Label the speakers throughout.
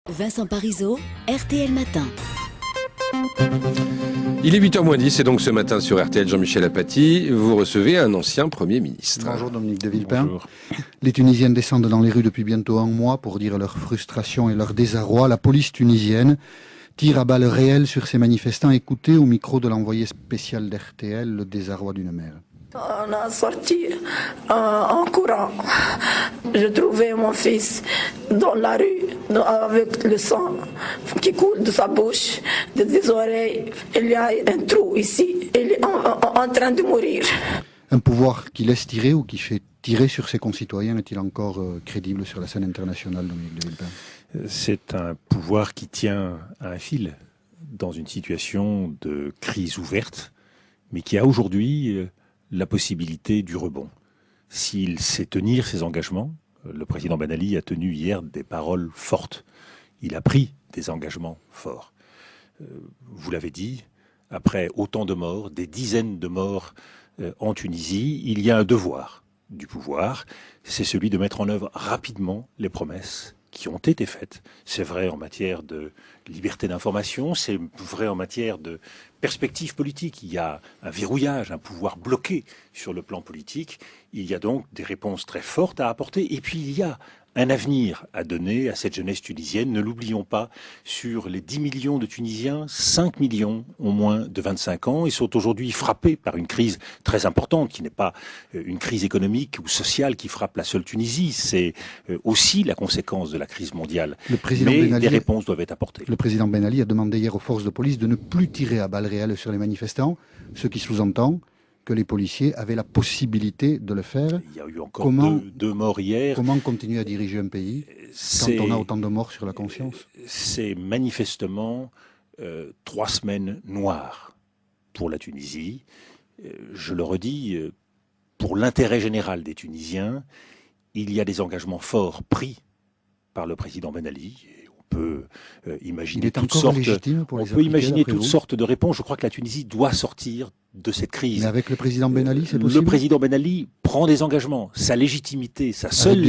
Speaker 1: Vincent Parisot, RTL Matin.
Speaker 2: Il est 8h moins 10 et donc ce matin sur RTL, Jean-Michel Apathy, vous recevez un ancien Premier ministre.
Speaker 3: Bonjour Dominique de Villepin.
Speaker 2: Bonjour.
Speaker 3: Les Tunisiennes descendent dans les rues depuis bientôt un mois pour dire leur frustration et leur désarroi. La police tunisienne tire à balles réelles sur ces manifestants. Écoutez au micro de l'envoyé spécial d'RTL le désarroi d'une mère.
Speaker 4: On a sorti en courant. Je trouvais mon fils dans la rue avec le sang qui coule de sa bouche, de ses oreilles. Il y a un trou ici. Il est en train de mourir.
Speaker 3: Un pouvoir qui laisse tirer ou qui fait tirer sur ses concitoyens est-il encore crédible sur la scène internationale, Dominique de Villepin ?
Speaker 5: C'est un pouvoir qui tient à un fil dans une situation de crise ouverte, mais qui a aujourd'hui la possibilité du rebond. S'il sait tenir ses engagements, le président Ben Ali a tenu hier des paroles fortes. Il a pris des engagements forts. Vous l'avez dit, après autant de morts, des dizaines de morts en Tunisie, il y a un devoir du pouvoir, c'est celui de mettre en œuvre rapidement les promesses qui ont été faites. C'est vrai en matière de liberté d'information, c'est vrai en matière de perspective politique. Il y a un verrouillage, un pouvoir bloqué sur le plan politique. Il y a donc des réponses très fortes à apporter. Et puis il y a un avenir à donner à cette jeunesse tunisienne. Ne l'oublions pas, sur les 10 millions de Tunisiens, 5 millions ont moins de 25 ans et sont aujourd'hui frappés par une crise très importante, qui n'est pas une crise économique ou sociale qui frappe la seule Tunisie. C'est aussi la conséquence de la crise mondiale. Mais des réponses doivent être apportées.
Speaker 3: Le président Ben Ali a demandé hier aux forces de police de ne plus tirer à balles réelles sur les manifestants, ce qui sous-entend que les policiers avaient la possibilité de le faire.
Speaker 5: Il y a eu encore deux morts hier.
Speaker 3: Comment continuer à diriger un pays quand on a autant de morts sur la conscience ?
Speaker 5: C'est manifestement 3 semaines noires pour la Tunisie. Je le redis, pour l'intérêt général des Tunisiens, il y a des engagements forts pris par le président Ben Ali. On peut imaginer toutes sortes de réponses. Je crois que la Tunisie doit sortir de cette crise.
Speaker 3: Mais avec le président Ben Ali, c'est possible ?
Speaker 5: Le président Ben Ali prend des engagements. Sa légitimité, sa seule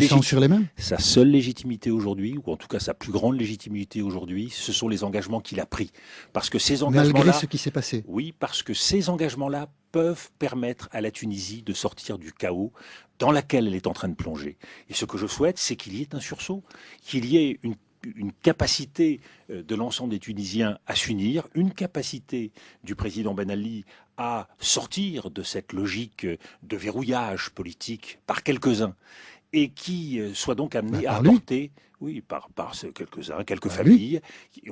Speaker 5: légitimité aujourd'hui, ou en tout cas sa plus grande légitimité aujourd'hui, ce sont les engagements qu'il a pris. Parce que ces engagements-là,
Speaker 3: malgré ce qui s'est passé.
Speaker 5: Oui, parce que ces engagements-là peuvent permettre à la Tunisie de sortir du chaos dans lequel elle est en train de plonger. Et ce que je souhaite, c'est qu'il y ait un sursaut, qu'il y ait une capacité de l'ensemble des Tunisiens à s'unir, une capacité du président Ben Ali à sortir de cette logique de verrouillage politique par quelques-uns, et qui soit donc amené à apporter, par quelques-uns, quelques familles.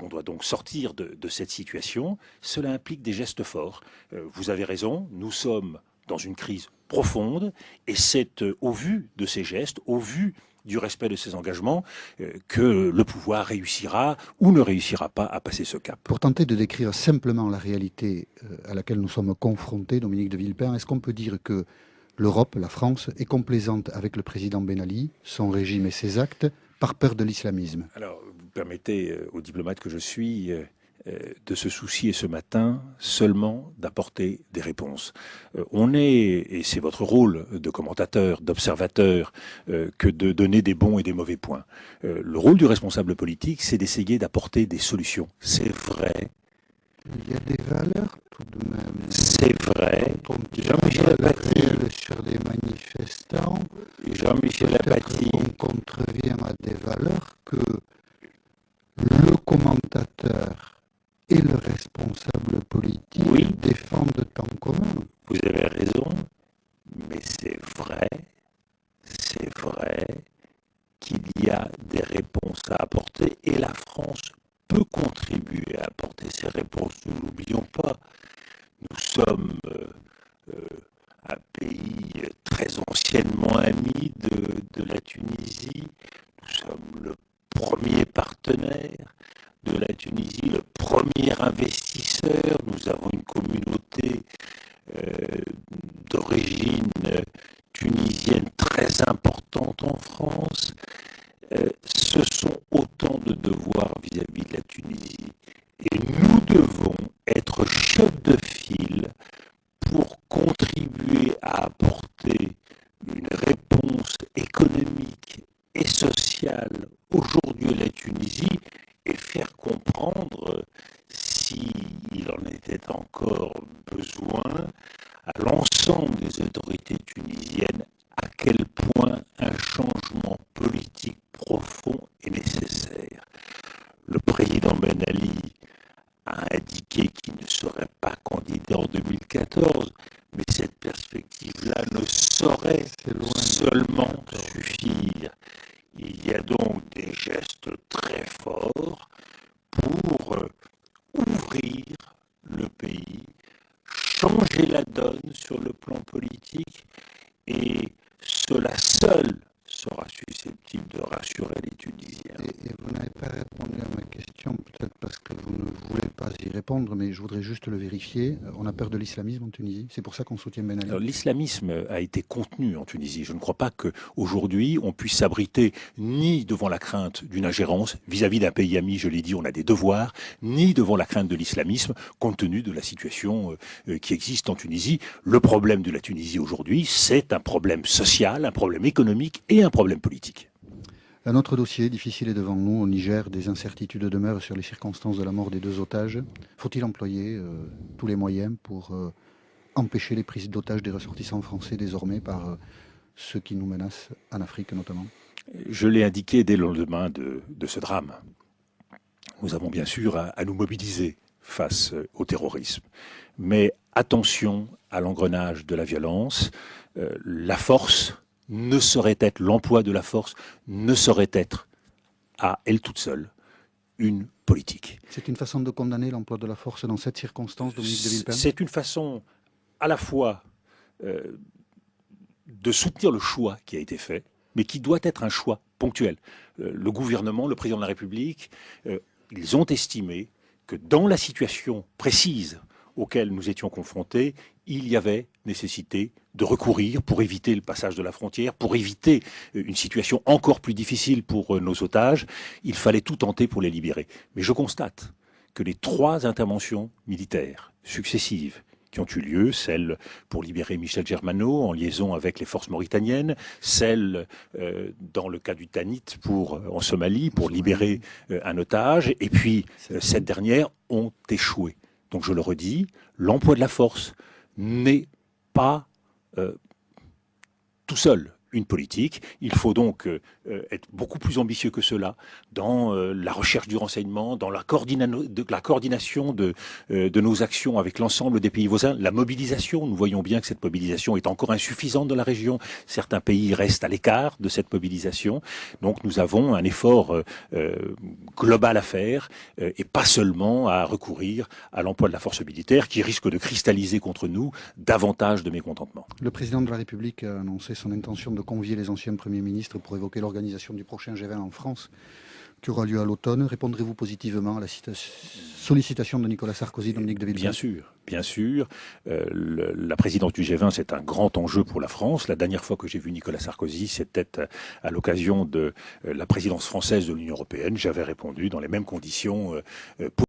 Speaker 5: On doit donc sortir de cette situation. Cela implique des gestes forts. Vous avez raison, nous sommes dans une crise profonde, et c'est au vu de ces gestes, au vu du respect de ses engagements, que le pouvoir réussira ou ne réussira pas à passer ce cap.
Speaker 3: Pour tenter de décrire simplement la réalité à laquelle nous sommes confrontés, Dominique de Villepin, est-ce qu'on peut dire que l'Europe, la France, est complaisante avec le président Ben Ali, son régime et ses actes, par peur de l'islamisme ?
Speaker 5: Alors, vous permettez au diplomate que je suis de se soucier ce matin seulement d'apporter des réponses. On est, et c'est votre rôle de commentateur, d'observateur, que de donner des bons et des mauvais points. Le rôle du responsable politique, c'est d'essayer d'apporter des solutions. C'est vrai.
Speaker 3: Il y a des valeurs tout de même.
Speaker 5: C'est vrai.
Speaker 3: Jean-Michel Apathy sur les manifestants.
Speaker 5: Jean-Michel Apathy.
Speaker 3: On contrevient à des valeurs que le commentateur et le responsable politique défendent en commun.
Speaker 5: Vous avez raison, mais c'est vrai qu'il y a des réponses à apporter, et la France peut contribuer à apporter ces réponses. Ne l'oublions pas, nous sommes un pays très anciennement ami de la Tunisie. Nous sommes le premier partenaire de la Tunisie, le premier investisseur. Nous avons une communauté d'origine tunisienne très importante en France. Ce sont autant de devoirs vis-à-vis de la Tunisie. Et nous devons être chef de file pour contribuer à apporter une réponse économique et sociale aujourd'hui à la Tunisie, Le président Ben Ali a indiqué qu'il ne serait pas candidat en 2014, mais cette perspective-là ne saurait seulement suffire. Il y a donc des gestes très forts pour ouvrir le pays, changer la donne sur le plan politique, et cela seul sera susceptible de rassurer les Tunisiens.
Speaker 3: Et vous n'avez pas répondu à ma question, peut-être parce que vous ne voulez pas y répondre, mais je voudrais juste le vérifier. On a peur de l'islamisme en Tunisie, c'est pour ça qu'on soutient Ben Ali.
Speaker 5: L'islamisme a été contenu en Tunisie. Je ne crois pas qu'aujourd'hui on puisse s'abriter ni devant la crainte d'une ingérence vis-à-vis d'un pays ami, je l'ai dit, on a des devoirs, ni devant la crainte de l'islamisme, compte tenu de la situation qui existe en Tunisie. Le problème de la Tunisie aujourd'hui, c'est un problème social, un problème économique et un problème politique.
Speaker 3: Un autre dossier difficile est devant nous. Au Niger, des incertitudes demeurent sur les circonstances de la mort des 2 otages. Faut-il employer tous les moyens pour empêcher les prises d'otages des ressortissants français désormais par ceux qui nous menacent en Afrique notamment?
Speaker 5: Je l'ai indiqué dès le lendemain de ce drame. Nous avons bien sûr à nous mobiliser face au terrorisme. Mais attention à l'engrenage de la violence. La force ne saurait être, l'emploi de la force ne saurait être, à elle toute seule, une politique.
Speaker 3: C'est une façon de condamner l'emploi de la force dans cette circonstance, Dominique de Villepin?
Speaker 5: C'est une façon à la fois de soutenir le choix qui a été fait, mais qui doit être un choix ponctuel. Le gouvernement, le président de la République, ils ont estimé que dans la situation précise auquel nous étions confrontés, il y avait nécessité de recourir pour éviter le passage de la frontière, pour éviter une situation encore plus difficile pour nos otages. Il fallait tout tenter pour les libérer. Mais je constate que les 3 interventions militaires successives qui ont eu lieu, celle pour libérer Michel Germano en liaison avec les forces mauritaniennes, celle dans le cas du Tanit en Somalie pour libérer un otage, et puis cette dernière ont échoué. Donc je le redis, l'emploi de la force n'est pas tout seul une politique. Il faut donc être beaucoup plus ambitieux que cela dans la recherche du renseignement, dans la coordination de nos actions avec l'ensemble des pays voisins. La mobilisation, nous voyons bien que cette mobilisation est encore insuffisante dans la région. Certains pays restent à l'écart de cette mobilisation. Donc nous avons un effort global à faire et pas seulement à recourir à l'emploi de la force militaire qui risque de cristalliser contre nous davantage de mécontentement.
Speaker 3: Le président de la République a annoncé son intention de convier les anciens premiers ministres pour évoquer l'organisation du prochain G20 en France, qui aura lieu à l'automne. Répondrez-vous positivement à la sollicitation de Nicolas Sarkozy, Dominique de Villepin?
Speaker 5: Bien sûr, bien sûr. La présidence du G20, c'est un grand enjeu pour la France. La dernière fois que j'ai vu Nicolas Sarkozy, c'était à l'occasion de la présidence française de l'Union européenne. J'avais répondu dans les mêmes conditions